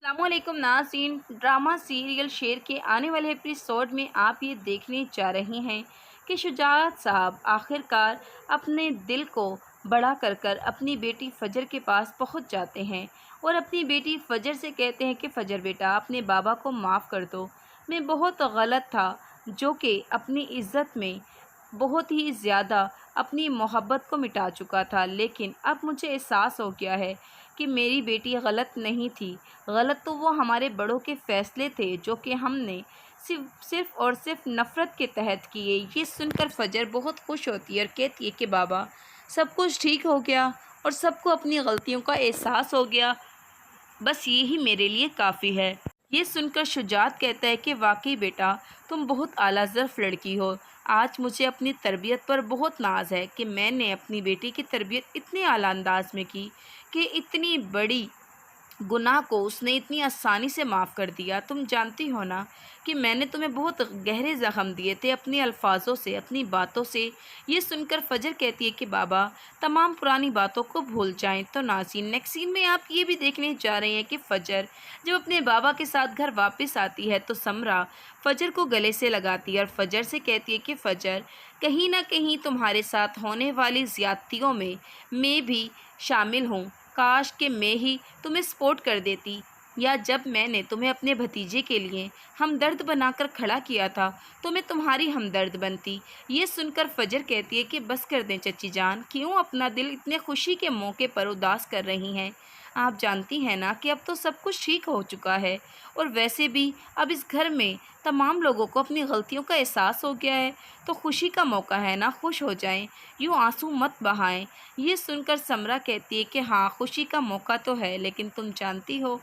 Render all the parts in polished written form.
अस्सलामुअलैकुम नाज़रीन, drama serial शेर के आने वाले एपिसोड में आप ये देखने जा रहे हैं कि शुजात साहब आखिरकार अपने दिल को बड़ा कर अपनी बेटी फ़जर के पास पहुंच जाते हैं और अपनी बेटी फ़जर से कहते हैं कि फ़जर बेटा, अपने बाबा को माफ़ कर दो। मैं बहुत गलत था जो कि अपनी इज़्ज़त में बहुत ही ज़्यादा अपनी मोहब्बत को मिटा चुका था, लेकिन अब मुझे एहसास हो गया है कि मेरी बेटी गलत नहीं थी। गलत तो वो हमारे बड़ों के फ़ैसले थे जो कि हमने सिर्फ़ और सिर्फ नफ़रत के तहत किए। ये सुनकर फ़जर बहुत खुश होती है और कहती है कि बाबा, सब कुछ ठीक हो गया और सबको अपनी गलतियों का एहसास हो गया, बस यही मेरे लिए काफ़ी है। ये सुनकर शुजात कहता है कि वाकई बेटा, तुम बहुत आला ज़र्फ़ लड़की हो। आज मुझे अपनी तरबियत पर बहुत नाज है कि मैंने अपनी बेटी की तरबियत इतने आला अंदाज में की कि इतनी बड़ी गुनाह को उसने इतनी आसानी से माफ़ कर दिया। तुम जानती हो ना कि मैंने तुम्हें बहुत गहरे ज़ख्म दिए थे अपने अल्फाजों से, अपनी बातों से। ये सुनकर फ़जर कहती है कि बाबा, तमाम पुरानी बातों को भूल जाएं। तो नाज़रीन, नेक्स्ट सीन में आप ये भी देखने जा रहे हैं कि फ़जर जब अपने बाबा के साथ घर वापस आती है तो समरा फ़जर को गले से लगाती है और फ़जर से कहती है कि फ़जर, कहीं ना कहीं तुम्हारे साथ होने वाली ज़्यादतियों में मैं भी शामिल हूँ। काश कि मैं ही तुम्हें सपोर्ट कर देती, या जब मैंने तुम्हें अपने भतीजे के लिए हमदर्द बनाकर खड़ा किया था तो मैं तुम्हारी हमदर्द बनती। ये सुनकर फ़जर कहती है कि बस कर दें चची जान, क्यों अपना दिल इतने खुशी के मौके पर उदास कर रही हैं। आप जानती हैं ना कि अब तो सब कुछ ठीक हो चुका है और वैसे भी अब इस घर में तमाम लोगों को अपनी गलतियों का एहसास हो गया है, तो खुशी का मौका है ना, खुश हो जाएं, यूँ आंसू मत बहाएं। ये सुनकर समरा कहती है कि हाँ, खुशी का मौका तो है, लेकिन तुम जानती हो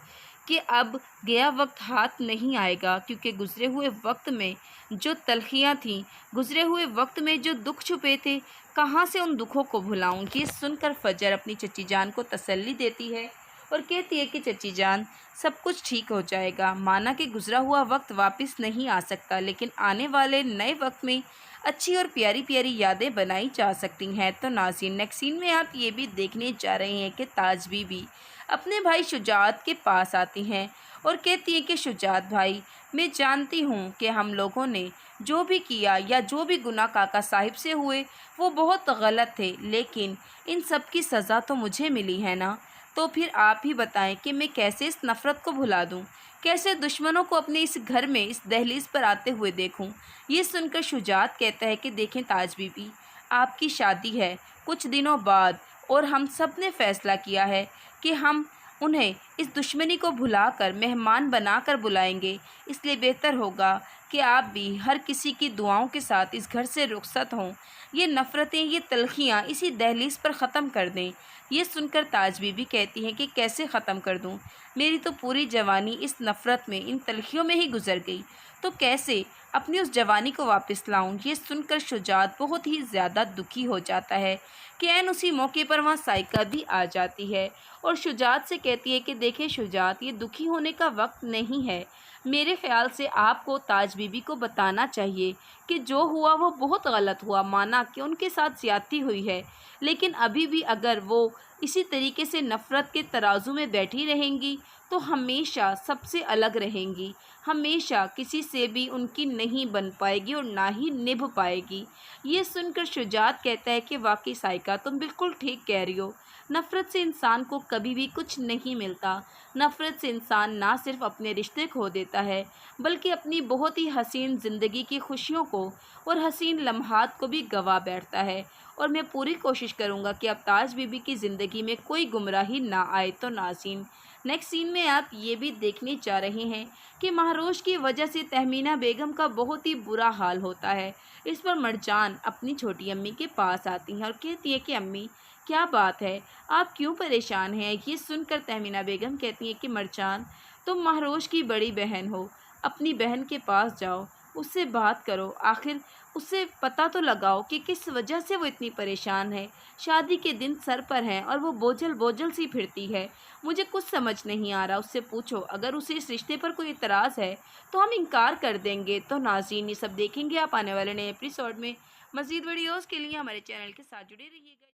कि अब गया वक्त हाथ नहीं आएगा, क्योंकि गुज़रे हुए वक्त में जो तलखियाँ थीं, गुज़रे हुए वक्त में जो दुख छुपे थे, कहाँ से उन दुखों को भुलाऊँ। ये सुनकर फ़जर अपनी चची जान को तसल्ली देती है और कहती है कि चची जान, सब कुछ ठीक हो जाएगा। माना कि गुज़रा हुआ वक्त वापस नहीं आ सकता, लेकिन आने वाले नए वक्त में अच्छी और प्यारी प्यारी यादें बनाई जा सकती हैं। तो नाज़रीन, नेक्स्ट सीन में आप ये भी देखने जा रहे हैं कि ताज बीबी अपने भाई शुजात के पास आती हैं और कहती हैं कि शुजात भाई, मैं जानती हूँ कि हम लोगों ने जो भी किया या जो भी गुनाह काका साहिब से हुए वो बहुत गलत थे, लेकिन इन सब की सज़ा तो मुझे मिली है ना। तो फिर आप ही बताएं कि मैं कैसे इस नफ़रत को भुला दूं, कैसे दुश्मनों को अपने इस घर में इस दहलीज पर आते हुए देखूं। ये सुनकर शुजात कहता है कि देखें ताज बीबी, आपकी शादी है कुछ दिनों बाद और हम सब ने फ़ैसला किया है कि हम उन्हें इस दुश्मनी को भुलाकर मेहमान बनाकर बुलाएंगे, इसलिए बेहतर होगा कि आप भी हर किसी की दुआओं के साथ इस घर से रुखसत हों। ये नफ़रतें, ये तलखियाँ इसी दहलीज पर ख़त्म कर दें। ये सुनकर ताज बीबी कहती हैं कि कैसे ख़त्म कर दूं, मेरी तो पूरी जवानी इस नफ़रत में, इन तलखियों में ही गुजर गई, तो कैसे अपनी उस जवानी को वापस लाऊं। ये सुनकर शुजात बहुत ही ज़्यादा दुखी हो जाता है कि ऐन उसी मौके पर वहाँ साइका भी आ जाती है और शुजात से कहती है कि देखें शुजात, ये दुखी होने का वक्त नहीं है। मेरे ख़्याल से आपको ताज बीबी को बताना चाहिए कि जो हुआ वो बहुत गलत हुआ। माना कि उनके साथ ज़्यादती हुई है, लेकिन अभी भी अगर वो इसी तरीके से नफ़रत के तराजू में बैठी रहेंगी तो हमेशा सबसे अलग रहेंगी, हमेशा किसी से भी उनकी नहीं बन पाएगी और ना ही निभ पाएगी। ये सुनकर शुजात कहता है कि वाकई साइका, तुम बिल्कुल ठीक कह रही हो। नफ़रत से इंसान को कभी भी कुछ नहीं मिलता। नफ़रत से इंसान ना सिर्फ अपने रिश्ते खो देता है, बल्कि अपनी बहुत ही हसीन ज़िंदगी की खुशियों को और हसीन लम्हात को भी गवा बैठता है। और मैं पूरी कोशिश करूँगा कि अब ताज बीबी की ज़िंदगी में कोई गुमराही ना आए। तो नाज़रीन, नेक्स्ट सीन में आप ये भी देखने जा रहे हैं कि महरोश की वजह से तहमीना बेगम का बहुत ही बुरा हाल होता है। इस पर मरजान अपनी छोटी अम्मी के पास आती हैं और कहती है कि अम्मी, क्या बात है, आप क्यों परेशान हैं। ये सुनकर तहमीना बेगम कहती है कि मरजान, तुम महरोश की बड़ी बहन हो, अपनी बहन के पास जाओ, उससे बात करो, आखिर उससे पता तो लगाओ कि किस वजह से वो इतनी परेशान है। शादी के दिन सर पर हैं और वो बोझल बोझल सी फिरती है। मुझे कुछ समझ नहीं आ रहा, उससे पूछो, अगर उसे इस रिश्ते पर कोई इतराज़ है तो हम इनकार कर देंगे। तो नाज़रीन, ये सब देखेंगे आप आने वाले नए एपिसोड में। मज़ीद वीडियोज़ के लिए हमारे चैनल के साथ जुड़े रहिएगा।